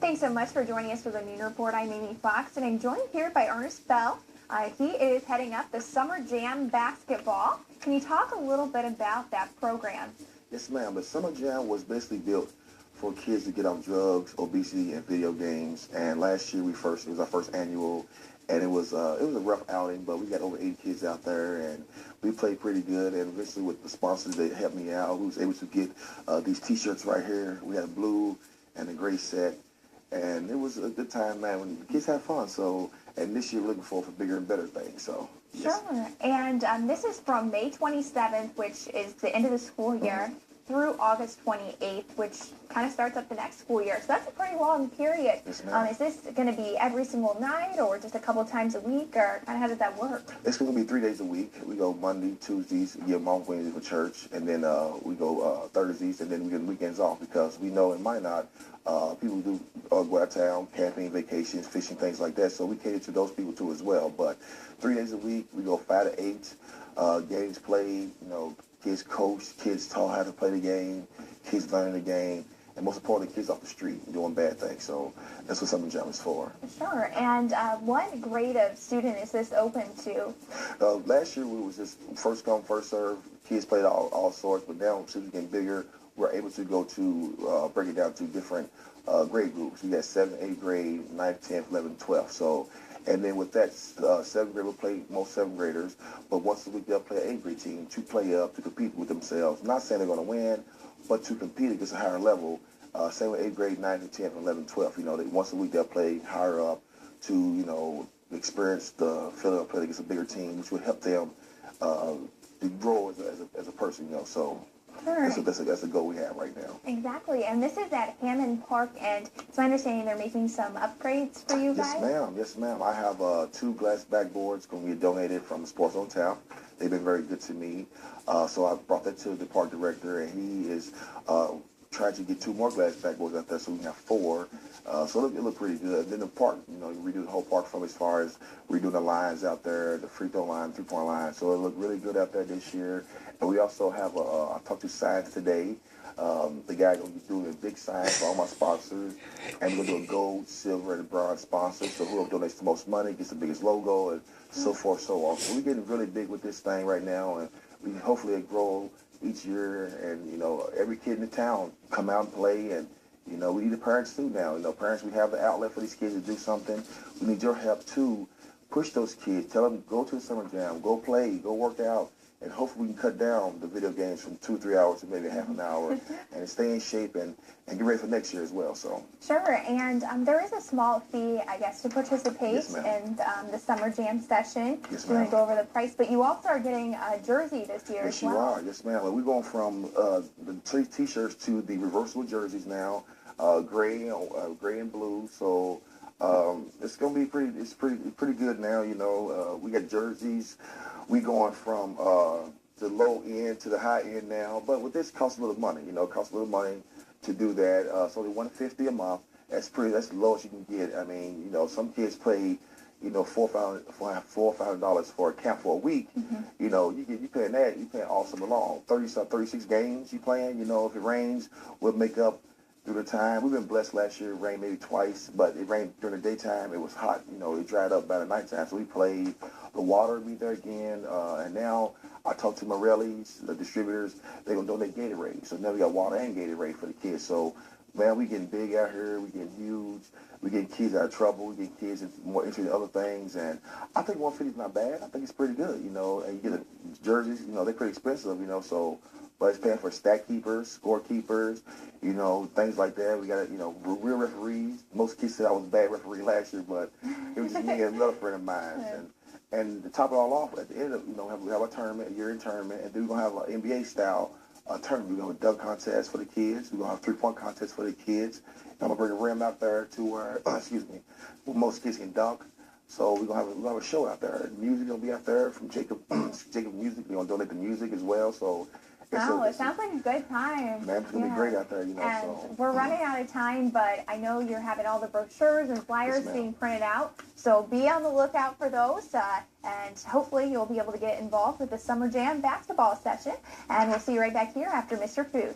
Thanks so much for joining us for the Noon Report. I'm Amy Fox, and I'm joined here by Ernest Bell. He is heading up the Summer Jam basketball. Can you talk a little bit about that program? Yes, ma'am. The Summer Jam was basically built for kids to get off drugs, obesity, and video games. And last year it was our first annual, and it was a rough outing, but we got over 80 kids out there, and we played pretty good. And eventually, with the sponsors that helped me out, we was able to get these T-shirts right here. We had a blue and a gray set, and it was a good time, man. When the kids had fun. So, and this year we're looking forward for bigger and better things. So. Yes. Sure. And this is from May 27th, which is the end of the school year, through August 28th, which kind of starts up the next school year. So that's a pretty long period. Yes, ma'am. Is this going to be every single night or just a couple times a week, or kind of how does that work? It's going to be 3 days a week. We go Monday, Tuesdays, get Mom Wednesday for church, and then we go Thursdays, and then we get weekends off because we know in Minot, people do go out of town, camping, vacations, fishing, things like that. So we cater to those people too as well. But 3 days a week, we go 5 to 8, games played, kids coached, kids taught how to play the game, kids learning the game, and most importantly, kids off the street doing bad things. So that's what Summer Jam is for. Sure. And what grade of student is this open to? Last year, we was just first come, first serve. Kids played all sorts, but now since we're getting bigger, we're able to go to break it down to different grade groups. We got 7th, 8th grade, 9th, 10th, 11th, 12th. So, and then with that, 7th grade will play most 7th graders, but once a week they'll play an 8th grade team to play up, to compete with themselves. Not saying they're going to win, but to compete against a higher level. Same with 8th grade, 9th, and 10th, and 11th, 12th. Once a week they'll play higher up to, experience the feeling of playing against a bigger team, which would help them to grow as a person, So. Sure. That's a goal we have right now. Exactly. And this is at Hammond Park, and it's my understanding they're making some upgrades for you guys? Yes, ma'am. Yes, ma'am. I have 2 glass backboards going to be donated from Sports on Tap. They've been very good to me. So I brought that to the park director, and he is trying to get 2 more glass backboards out there so we can have 4. So it looked pretty good. Then the park, you redo the whole park from as far as redoing the lines out there, the free throw line, 3-point line. So it looked really good out there this year. And we also have I talked to Science today. The guy going to be doing a big sign for all my sponsors. And we're going to do a gold, silver, and bronze sponsor. So whoever donates the most money gets the biggest logo and so forth, so on. So we're getting really big with this thing right now. And we can hopefully grow each year. And, every kid in the town come out and play. And, we need the parents too now. Parents, we have the outlet for these kids to do something. We need your help to push those kids. Tell them, go to the Summer Jam, go play, go work out. And hopefully we can cut down the video games from 2 or 3 hours to maybe half an hour and stay in shape and get ready for next year as well. So sure. And there is a small fee, I guess, to participate in the Summer Jam session. Yes, ma'am. You want to go over the price, but you also are getting a jersey this year as well. You are. Yes, ma'am. We're going from the T-shirts to the reversible jerseys now, gray and blue. So it's going to be pretty good now. We got jerseys. We going from the low end to the high end now, but with this costs a little money. It costs a little money to do that. It's only $150 a month. That's the lowest you can get. I mean, some kids pay, $400 or $500 for a camp for a week. You paying that. You paying all summer long. 36 games you playing. If it rains, we'll make up through the time. We've been blessed last year. It rained maybe twice, but it rained during the daytime. It was hot. It dried up by the nighttime. So we played. The water will be there again. And now I talked to Morelli's, the distributors. They're going to donate Gatorade. So now we got water and Gatorade for the kids. So, man, we getting big out here. We getting huge. We getting kids out of trouble. We getting kids more interested in other things. And I think 150 is not bad. I think it's pretty good, And you get the jerseys, they're pretty expensive, so. But it's paying for stat keepers, scorekeepers, things like that. We got, real referees. Most kids said I was a bad referee last year, but it was just me and another friend of mine. And to top it all off, at the end of, we have a tournament, a year-end tournament, and then we're going to have an NBA-style tournament. We're going to have a dunk contest for the kids. We're going to have a 3-point contest for the kids. I'm going to bring a rim out there to where, where most kids can dunk. So we're going to have a show out there. Music going to be out there from Jacob Music. We're going to donate the music as well. So wow, it sounds like a good time. Man, it's going to be great out there, And so. we're running out of time, but I know you're having all the brochures and flyers being printed out. So be on the lookout for those, and hopefully you'll be able to get involved with the Summer Jam basketball session. And we'll see you right back here after Mr. Food.